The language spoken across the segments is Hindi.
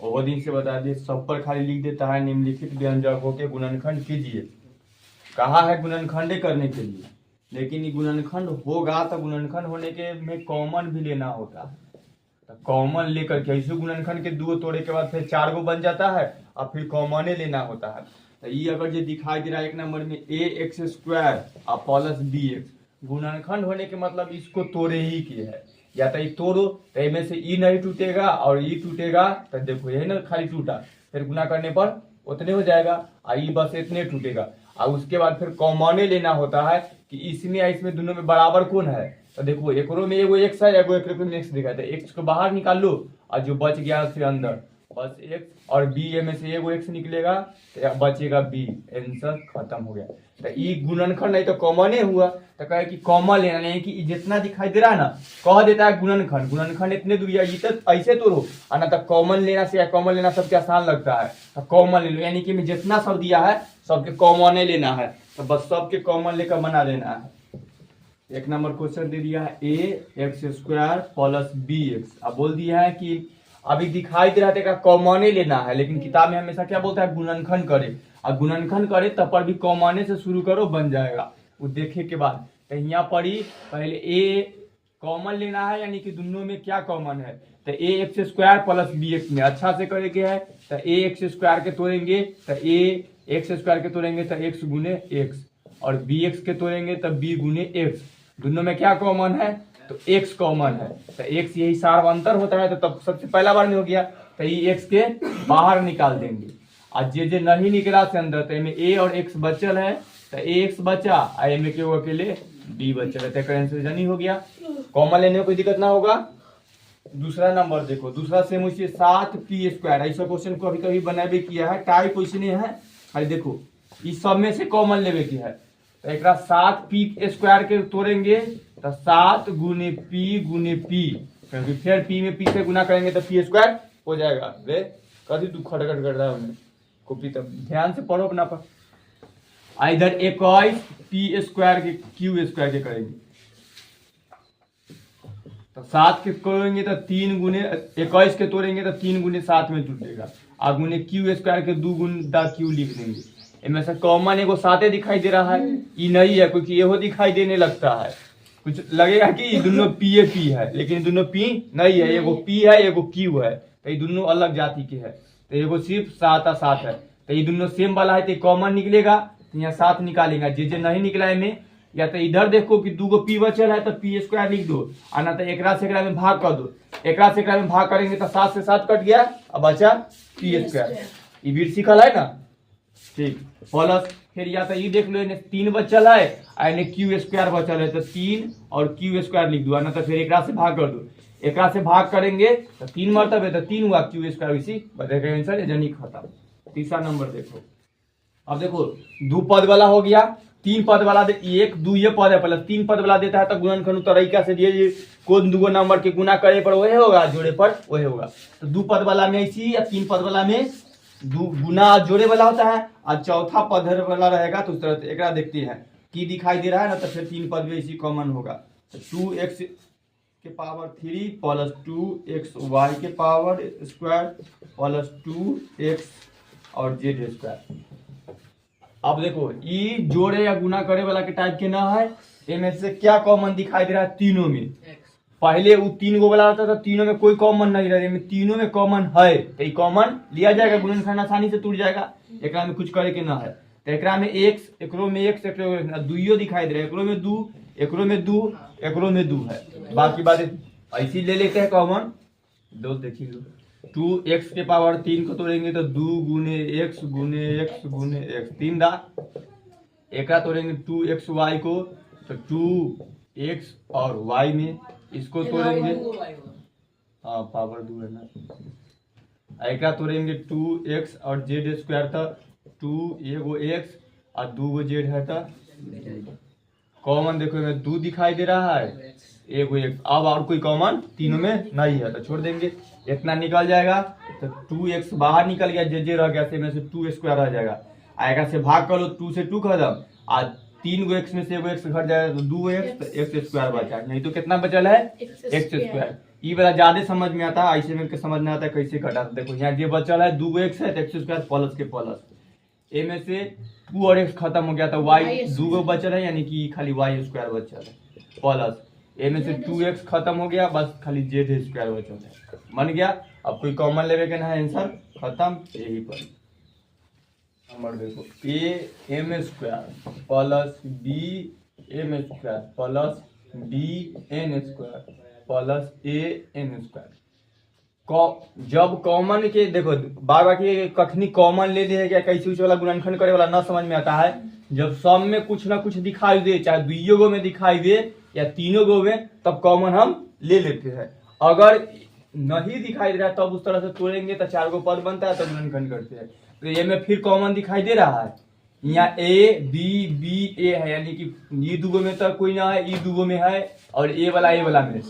बहुत दिन से बता दिए, सब पर खाली लिख देता है निम्नलिखित व्यंजकों के गुणनखंड कीजिए। कहा है गुणनखंड करने के लिए, लेकिन ये गुणनखंड होगा तो गुणनखंड होने के में कॉमन भी लेना होता है। तो कॉमन लेकर के ऐसे गुणनखंड के दो तोड़े के बाद फिर 4 गो बन जाता है और फिर कॉमन लेना होता है। तो ये अगर जो दिखाई दे रहा है 1 नंबर में ax² और प्लस bx, गुणनखंड होने के मतलब इसको तोड़े ही के है। या तो ये तोड़ो तो इनमें से ई नहीं टूटेगा और ई टूटेगा, तो देखो यही ना खाली टूटा, फिर गुना करने पर उतने हो जाएगा और ई बस इतने टूटेगा। और उसके बाद फिर कॉमन लेना होता है कि इसमें या इसमें दोनों में बराबर कौन है। तो देखो एकरो में एगो x है, एगो एकरो में x दिखाता है, x को बाहर निकाल लो और जो बच गया उसके अंदर बस x, और b में से एगो x निकलेगा तो बचेगा b। आंसर खत्म हो गया। तो ये गुणनखंड नहीं तो कॉमन हुआ। तो कहे कि कॉमन लेना नहीं कि जितना दिखाई दे रहा है ना, कह देता है गुणनखंड, गुणनखंड इतने दूर ये तो ऐसे तो रो और ना तो कॉमन लेना से, या कॉमन लेना सबके आसान लगता है तो कॉमन ले लो, यानी कि मैं जितना सब दिया है सबके कॉमन लेना है, तो बस सबके कॉमन लेकर बना देना है। 1 नंबर क्वेश्चन दे दिया है ax² प्लस bx। अब बोल दिया है कि अभी दिखाई दे रहा था कॉमन लेना है, लेकिन किताब में हमेशा क्या बोलता है गुणनखंड करे, और गुणनखंड करे तब पर भी कॉमन से शुरू करो बन जाएगा। वो देखे के बाद तो यहाँ पर ही पहले a कॉमन लेना है, यानी कि दोनों में क्या कॉमन है। तो ax² प्लस bx में अच्छा से करेंगे है तो ax² के तोड़ेंगे तो ax² के तोड़ेंगे तो x गुने x, और bx के तोड़ेंगे तो b गुने x। दोनों में क्या कॉमन है तो x कॉमन है, तो x यही सार्वंतर होता है, तो तब सबसे पहला बार में हो गया तो ये x के बाहर निकाल देंगे। और जे नहीं निकला से अंदर तो इनमें a और x बचल है, तो ax बचा और इनमें क्यों अकेले b बचल है, तो आंसर नहीं हो गया। कॉमन लेने में कोई दिक्कत ना होगा। दूसरा नंबर देखो, दूसरा सेम उसी 7p²। ऐसा क्वेश्चन को कभी बनाबे किया है, टाइप क्वेश्चन है खाली। देखो इस सब में से कॉमन लेवे की है, तो एक 7p² के तोड़ेंगे तो 7 गुने p गुने p, क्योंकि फिर p में p से गुना करेंगे तो p² हो जाएगा। रे कभी तू खटखट कर रहा है उन्हें कॉपी, तब ध्यान से पढ़ो अपना पर। इधर 21p² के q² के करेंगे तो 7 के करेंगे तो 3 गुने 21 के तोड़ेंगे तो 3 गुने 7 में टूटेगा, और गुने q² के 2 गुना q लिख देंगे। इनमें से कॉमन एगो 7 दिखाई दे रहा है, ये नहीं है क्योंकि ये दिखाई देने लगता है, कुछ लगेगा कि ये दोनों p है, लेकिन दोनों p नहीं है, एगो p है एगो q है, तो ये दोनों अलग जाति के है। तो एगो सिर्फ 7 और 7 है, तो ये दोनों सेम वाला है तो कॉमन निकलेगा, तो यहाँ 7 निकालेगा। जे नहीं निकला है या तो इधर देखो कि 2 गो p बचल है तो p² लिख दो, और ना तो एकरा से एकरा में भाग कर दो। एकरा से एकरा में भाग करेंगे तो 7 से 7 कट गया, अब बचा p²। ये भी सीखल है ना, ठीक। प्लस फिर या तो ये देख लो इन्हें 3 बचल है और इन्हें q² बचल है, तो 3 और q² लिख दो, ना तो फिर एकरा से भाग कर दो। एकरा से भाग करेंगे तो 3 मरतबे तो 3 हुआ, q² इसी बचेगा आंसर, यानी खत्म। तीसरा नंबर देखो, अब देखो 2 पद वाला हो गया, 3 पद वाला 1 2 ये पद है प्लस 3 पद वाला देता है, तो गुणनखंड तरीका से ये कौन 2 नंबर के गुना करे पर वही होगा, जोड़े पर वही होगा। तो 2 पद वाला में इसी या 3 पद वाला में 2 गुना जोड़े वाला होता है, और चौथा पद वाला रहेगा तो उस तरह से। एक देखते हैं की दिखाई दे रहा है ना, तो फिर 3 पद में इसी कॉमन होगा। तो 2x के पावर 3 प्लस 2xy के पावर स्क्वायर प्लस 2x और z²। अब देखो ये जोड़े या गुना करे वाला के टाइप के ना है, इनमें से क्या कॉमन दिखाई दे रहा है तीनों में। पहले वो 3 गो वाला होता था, तीनों में कोई कॉमन नहीं रहा, इनमें तीनों में कॉमन है, तो ये कॉमन लिया जाएगा, गुणनखंड आसानी से टूट जाएगा। एकरा में कुछ करे के ना है, तो एकरा में x, एकरो में x, एकरो में 2 दिखाई दे रहा है, एकरो में 2, एकरो में 2, एकरो में 2 है। बाकी बात ऐसी ले लेते हैं कॉमन। दो देखिए 2x के पावर 3 को तोड़ेंगे तो 2 गुने x गुने x गुने x, 3 दा। एक तोड़ेंगे 2xy को तो 2x और y में इसको तोड़ेंगे, हाँ पावर 2 है ना। एक तोड़ेंगे 2x और z² था, 2 एगो x और 2 गो z है था। कॉमन देखो 2 दिखाई दे रहा है, एगो एक। अब और कोई कॉमन तीनों में नहीं है तो छोड़ देंगे, इतना निकल जाएगा। तो 2x बाहर निकल गया, जे रह गया में से 2x² रह जाएगा। आएगा से भाग कर लो, 2 से 2 खत्म, आज 3 गो x में से एगो x घट जाएगा तो 2x, तो x² बचा, नहीं तो कितना बचल है x²। ई वाला ज्यादा समझ में आता है, ऐसे में के समझ में आता है कैसे घटा। देखो यहाँ जो बचल है 2x है, एक्स स्क्वायर प्लस के प्लस, ए में से 2 और x खत्म हो गया तो y 2 बचल है, यानी कि खाली y स्क्वायर बचल है प्लस ए में से 2x खत्म हो गया, बस खाली z स्क्वायर बचल है, बन गया। अब कोई कॉमन लेवे के ना है, आंसर खत्म। यही पर नंबर देखो A M square plus B M square plus B N square plus A N square. जब कॉमन के देखो बार बार के कखनी कॉमन ले दे क्या कैसे उस वाला गुणनखंड करे वाला ना समझ में आता है। जब सब में कुछ ना कुछ दिखाई दे, चाहे दुइयों गो में दिखाई दे या तीनों गो में, तब कॉमन हम ले लेते हैं। अगर नहीं दिखाई दे रहा है तब उस तरह से तोड़ेंगे तो 4 गो पद बनता है, तब गुणनखंड करते हैं। तो ये में फिर कॉमन दिखाई दे रहा है, यहाँ ए बी बी ए है, यानी कि ये दूगो में तो कोई ना है, ये दूगो में है और ए वाला में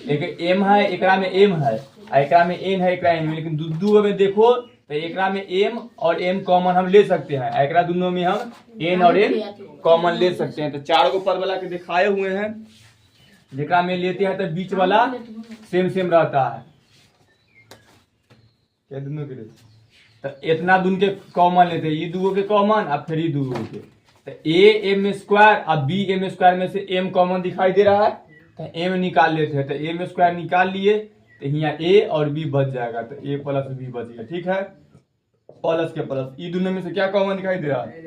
एक एम है, एकरा में एम है, एकरा में एन है, एकरा एम, लेकिन दूगो में देखो तो एकरा में एम और एम कॉमन हम ले सकते हैं, एकरा दोनों में हम एन और एम कॉमन ले सकते हैं। तो 4 गो पद वाला के दिखाए हुए हैं, जेकरा में लेते हैं तो बीच वाला सेम सेम रहता है क्या दोनों के लिए। तो इतना दून के कॉमन लेते हैं, ये दूगो के कॉमन और फिर ये दूगो के। तो ए एम स्क्वायर और बी एम स्क्वायर में से एम कॉमन दिखाई दे रहा है तो एम निकाल लेते हैं। तो एम स्क्वायर निकाल लिए तो यहाँ ए और बी बच जाएगा, तो ए प्लस बी बच गया, ठीक है। प्लस के प्लस ये दोनों में से क्या कॉमन दिखाई दे रहा है,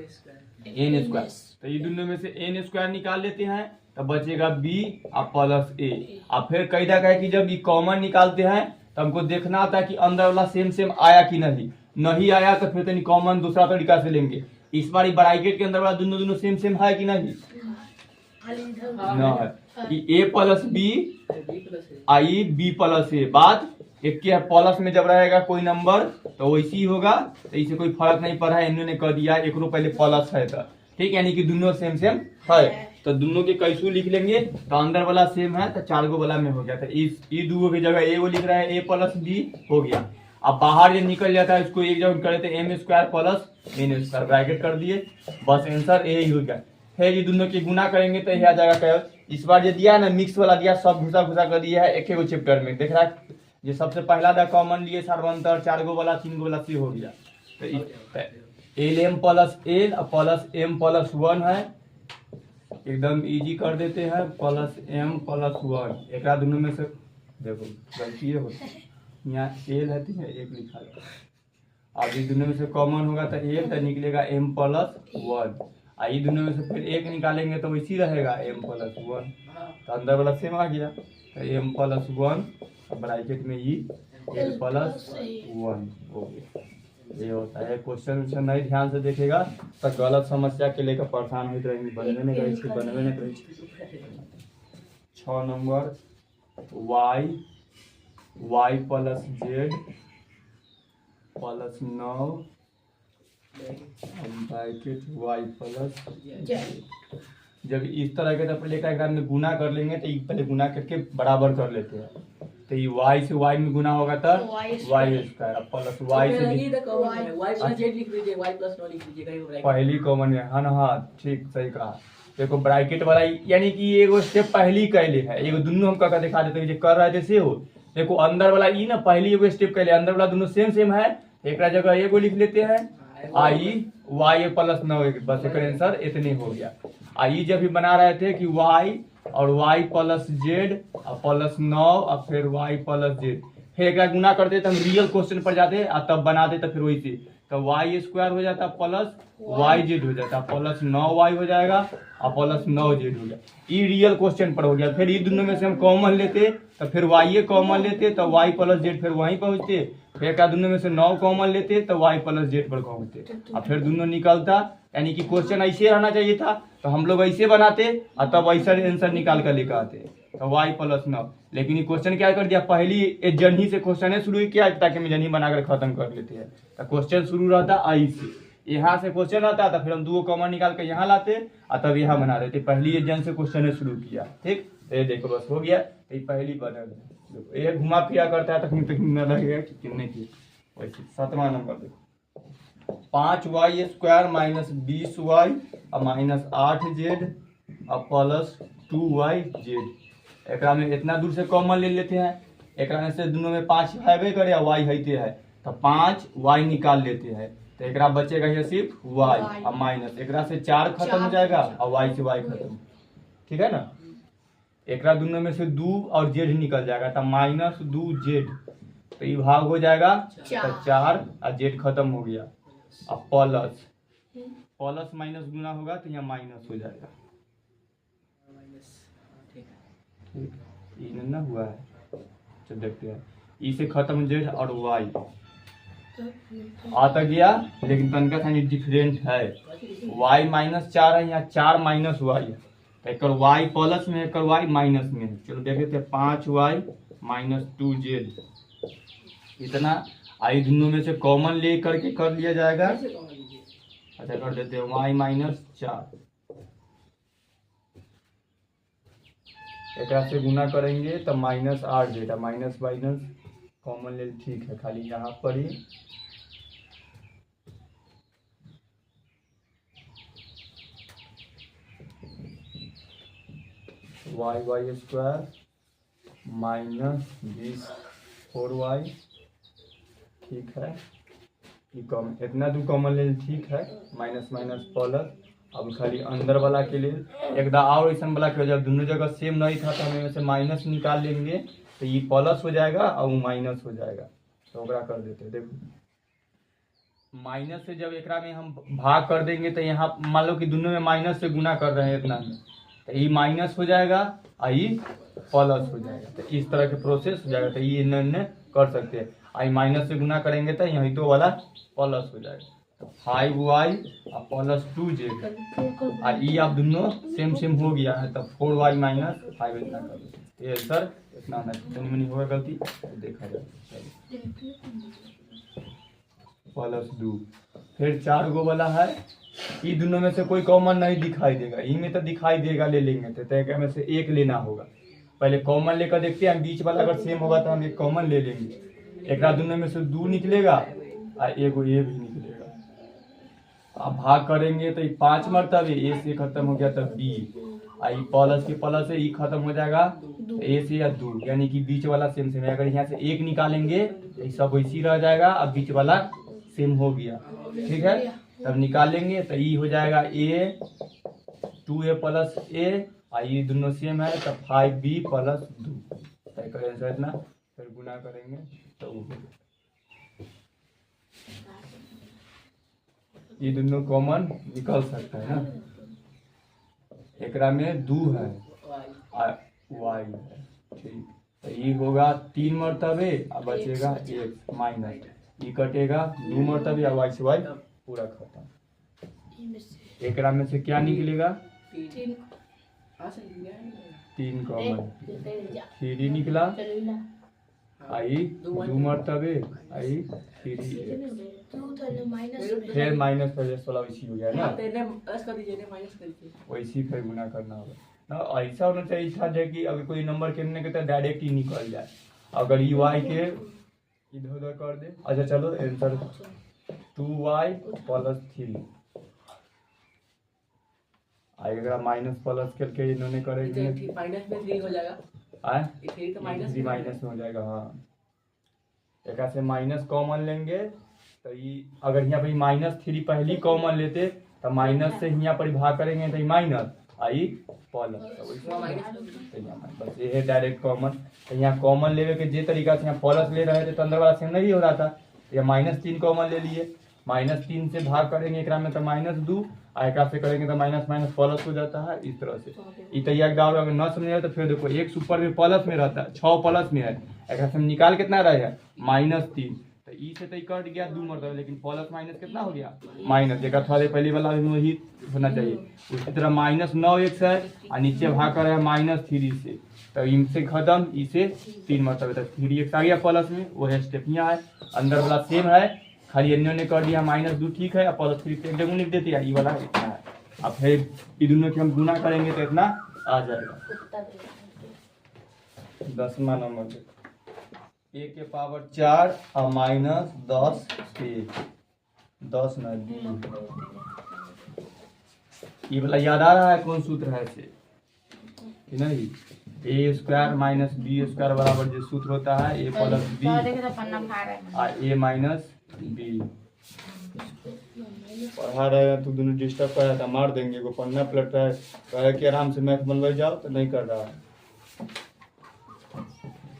एन स्क्वायर। तो ये दोनों में से एन स्क्वायर निकाल लेते हैं तो बचेगा बी और प्लस ए। और फिर कई जगह है कि जब ये कॉमन निकालते हैं तो हमको देखना होता है कि अंदर वाला सेम सेम आया कि नहीं आया तो फिर तो कॉमन दूसरा तरीका से लेंगे। इस बार ब्रैकेट के अंदर वाला दोनों सेम सेम है कि नहीं, ना है कि A plus B I B plus A. बात एक के प्लस में जब रहेगा कोई नंबर तो वैसे ही होगा, तो इसे कोई फर्क नहीं पड़ा है, इन्होंने कह दिया एक पहले प्लस है तो ठीक, यानी कि दोनों सेम सेम है। तो दोनों के कैसू लिख लेंगे तो अंदर वाला सेम है तो 4 गो वाला में हो गया। तो इस दूगो की जगह ए वो लिख रहा है, ए प्लस बी हो गया। अब बाहर जो निकल जाता है इसको एक जगह करे तो M square plus N square bracket कर दिए, बस आंसर यही हो गया। फिर ये दोनों की गुना करेंगे तो यह जाएगा। इस बार जो दिया ना मिक्स वाला दिया, सब घुसा घुसा कर दिया है एक चैप्टर में, देख रहा है। ये सबसे पहला था कॉमन लिए सर्वंतर 4 गो वाला 3 गो वाला सी हो गया। तो L M plus L plus M plus 1 है, एकदम इजी कर देते हैं, प्लस एम प्लस 1। एक दोनों में से देखो गलती होती है, यहाँ एल है तो एक लिखा है। अब ये दोनों में से कॉमन होगा तो एल तो निकलेगा एम प्लस 1, ये दोनों में से फिर एक निकालेंगे तो वैसी रहेगा एम प्लस 1, तो अंदर वाला सेम आ गया। तो एम प्लस 1 ब्रैकेट में ही एल प्लस 1 हो गया। ये होता है। क्वेश्चन नहीं ध्यान से देखेगा तो गलत समस्या के लेकर परेशान होते रहेंगे, बनवे नहीं करे। 6 number y plus Z plus 9 bracket y plus Z. जब इस तरह के तो पहले क्या में गुना कर लेंगे तो पहले गुना करके बराबर कर लेते हैं। तो ये y से y में गुना होगा तो y स्क्वायर प्लस y से पहली कॉमन है ना। हाँ ठीक सही कहा। देखो ब्रैकेट वाला यानी कि एगो स्टेप पहली कैले है, एगो दोनों हम का दिखा देते हैं जो कर रहे थे से हो। देखो अंदर वाला ई ना पहली एगो स्टेप कैले, अंदर वाला दोनों सेम सेम है, एक जगह एगो लिख लेते हैं आई y प्लस 9, बस एक आंसर इतने हो गया। आई जब भी बना रहे थे कि y और y प्लस जेड और प्लस 9 और फिर y प्लस जेड, फिर एक गुना करते तो हम रियल क्वेश्चन पर जाते और तब बनाते तो फिर वही से तो y स्क्वायर हो जाता प्लस y जेड हो जाता, प्लस 9y हो जाएगा और प्लस 9 जेड हो गया। ये रियल क्वेश्चन पर हो गया। फिर ये दोनों में से हम कॉमन लेते तो फिर y कॉमन लेते तो y प्लस जेड फिर वहीं पहुंचते, फिर क्या दोनों में से 9 कॉमन लेते तो y प्लस जेड पर पहुंचते और फिर दोनों निकलता। यानी कि क्वेश्चन ऐसे रहना चाहिए था तो हम लोग ऐसे बनाते और तब ऐसा आंसर निकाल कर लेकर आते तो y प्लस 9। लेकिन ये क्वेश्चन क्या कर दिया, पहली जर्नी से क्वेश्चन शुरू किया ताकि हम जर्नी बनाकर खत्म कर लेते हैं। तो क्वेश्चन शुरू रहता आई से, यहाँ से क्वेश्चन आता था फिर हम 2 कॉमन निकाल कर यहाँ लाते और तब यहाँ बना देते। पहली जन से क्वेश्चन शुरू किया, ठीक। तो ये देखो बस हो गया, तो पहली बना ये घुमा फिरा करता है तक न लगेगा कि कितने की। वैसे 7वां नंबर देखो 5y स्क्वायर माइनस 20y और माइनस 8z और प्लस 2y जेड। एक में इतना दूर से कॉमन ले लेते हैं एक में से दोनों में 5 है करे और y है है तो 5 y निकाल लेते हैं तो एक बचेगा ये सिर्फ y और माइनस एक से 4 खत्म हो जाएगा और y से y खत्म। ठीक है ना। एक दोनों में से 2 और z निकल जाएगा तो -2z तो ये भाग हो जाएगा तो 4 और z खत्म हो गया। अब प्लस प्लस माइनस गुना होगा तो यहाँ माइनस हो जाएगा। ठीक ये ना हुआ है तो देखते हैं ई से खत्म जेड और वाई आता गया लेकिन तनका था डिफरेंट है y -4 है यहाँ 4 माइनस वाई है तो एक y प्लस में एक y माइनस में है। चलो देखे थे 5y -2z इतना आई दोनों में से कॉमन ले करके कर लिया जाएगा। अच्छा कर देते हैं y -4 एक से गुना करेंगे तो -8 जेटा माइनस माइनस कॉमन ले ठीक है खाली यहाँ पर ही y² -24y ठीक है ये कम इतना दो कॉमन ले ठीक है माइनस माइनस प्लस। अब खाली अंदर वाला के लिए एक और ऐसा वाला के जब दोनों जगह सेम नहीं था तो हम से माइनस निकाल लेंगे तो ये प्लस हो जाएगा और वो माइनस हो जाएगा तो कर देते हैं। देखो माइनस से जब एक में हम भाग कर देंगे तो यहाँ मान लो कि दोनों में माइनस से गुना कर रहे हैं इतना में तो ये माइनस हो जाएगा और ये प्लस हो जाएगा तो इस तरह के प्रोसेस हो जाएगा। तो ये इन्होंने कर सकते हैं आई माइनस से गुना करेंगे तो यही तो वाला प्लस हो जाएगा। 5y प्लस 2z और ये आप दोनों सेम सेम हो गया है तो 4y - 5 इतना कर दो ये सर इतना होना चाहिए नहीं होगा गलती तो देखा जाए प्लस 2 फिर 4 गो वाला है ये दोनों में से कोई कॉमन नहीं दिखाई देगा इनमें तो दिखाई देगा ले लेंगे तो तय में से एक लेना होगा। पहले कॉमन लेकर देखते हैं बीच वाला अगर सेम होगा तो हम एक कॉमन ले लेंगे। एक दोनों में से 2 निकलेगा और एगो ये भी निकलेगा। अब भाग करेंगे तो ये 5 मरतबे ए से खत्म हो गया तो बी आई प्लस के प्लस से ई खत्म हो जाएगा ए से या 2 यानी कि बीच वाला सेम सेम है। अगर यहाँ से 1 निकालेंगे तो सब वैसी रह जाएगा अब बीच वाला सेम हो गया। ठीक है तब निकालेंगे तो ई हो जाएगा ए 2a प्लस a और ये दोनों सेम है तो 5b प्लस 2 आंसर इतना फिर गुना करेंगे तो ये दोनों कॉमन निकल सकता है ना। एक में 2 है y है ठीक तो ये होगा 3 मरतबे अब बचेगा 1 माइनस ये कटेगा 2 मरतबे और y से y पूरा खत्म। एक में से क्या निकलेगा 3 कॉमन 3 निकला आई 2 मरतबे आई 3 फिर माइनस कर 16 वैसी हो गया ना वैसी फिर गुना करना होगा ना। ऐसा होना चाहिए था जो कि अगर कोई नंबर कहने के तो डायरेक्ट ही निकल जाए अगर ये y के इधर उधर कर दे। अच्छा चलो आंसर 2y प्लस 3 आएगा माइनस प्लस करके इन्होंने करेंगे माइनस में 3 हो जाएगा तो माइनस में हो जाएगा। हाँ एक से माइनस कॉमन लेंगे तो ये अगर यहाँ पर -3 पहली कॉमन लेते तो माइनस से यहाँ पर भाग करेंगे तो माइनस आई प्लस बस ये है डायरेक्ट कॉमन। तो यहाँ कॉमन लेवे के जे तरीका से यहाँ प्लस ले रहे थे तो अंदर वाला सेम नहीं हो रहा था या -3 कॉमन ले लिए -3 से भाग करेंगे एक में तो -2 एक से करेंगे तो माइनस माइनस प्लस हो जाता है इस तरह से। ये तैयार डाल अगर न समझ तो फिर देखो एक सुपर में प्लस में रहता है 6 प्लस में है एक से हम निकाल कितना रहे -3 तो ई से तो कट गया 2 मरतबे लेकिन प्लस माइनस कितना हो गया माइनस एक थोड़े पहले वाला भी वही होना चाहिए। उसी तरह -9x है और नीचे भाग कर है -3 से तो इनसे खत्म इसे 3 मरतबे तक 3x आ गया प्लस में वो है स्टेप यहाँ है अंदर वाला सेम है खाली अन्यों ने कर दिया -2 ठीक है और +3 एक जगह लिख देती है ये वाला इतना है। अब फिर ये दोनों के हम गुना करेंगे तो इतना आ जाएगा। 10वां नंबर a के पावर 4 और -10 से 10 न ये वाला याद आ रहा है कौन सूत्र है से कि नहीं ए स्क्वायर माइनस बी स्क्वायर बराबर जो सूत्र होता है ए प्लस बी ए माइनस बी। पढ़ा रहे हैं तो दोनों डिस्टर्ब कर रहा था, मार देंगे वो पढ़ना पलट रहा है, कह कि आराम से मैथ बनवाई जाओ तो नहीं कर रहा है।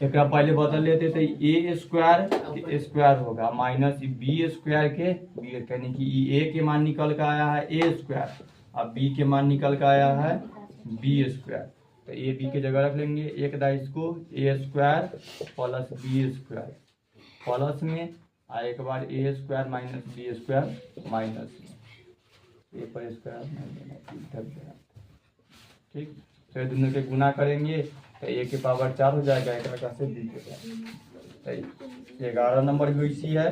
एक पहले बदल लेते तो ए स्क्वायर स्क्वायर होगा माइनस बी स्क्वायर के बी, यानी कि ए के मान निकल कर आया है ए स्क्वायर और बी के मान निकल कर आया है बी स्क्वायर। तो ए बी के जगह रख लेंगे, एक दा इसको A square plus B square plus में एक बार A square minus B square minus A पर स्क्वायर, ठीक। तो दोनों के गुना करेंगे तो ए के पावर 4 हो जाएगा, एक रखा से बी के पावर 11 नंबर वैसी है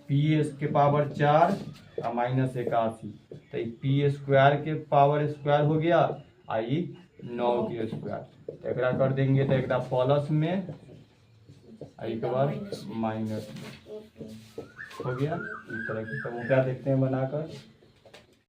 पी एस के पावर 4 और माइनस 81, तो पी स्क्वायर के पावर स्क्वायर हो गया आई 9 के स्क्वायर, तो एक कर देंगे तो एक प्लस में एक बार माइनस हो गया इस तरह की। तो वो क्या देखते हैं बनाकर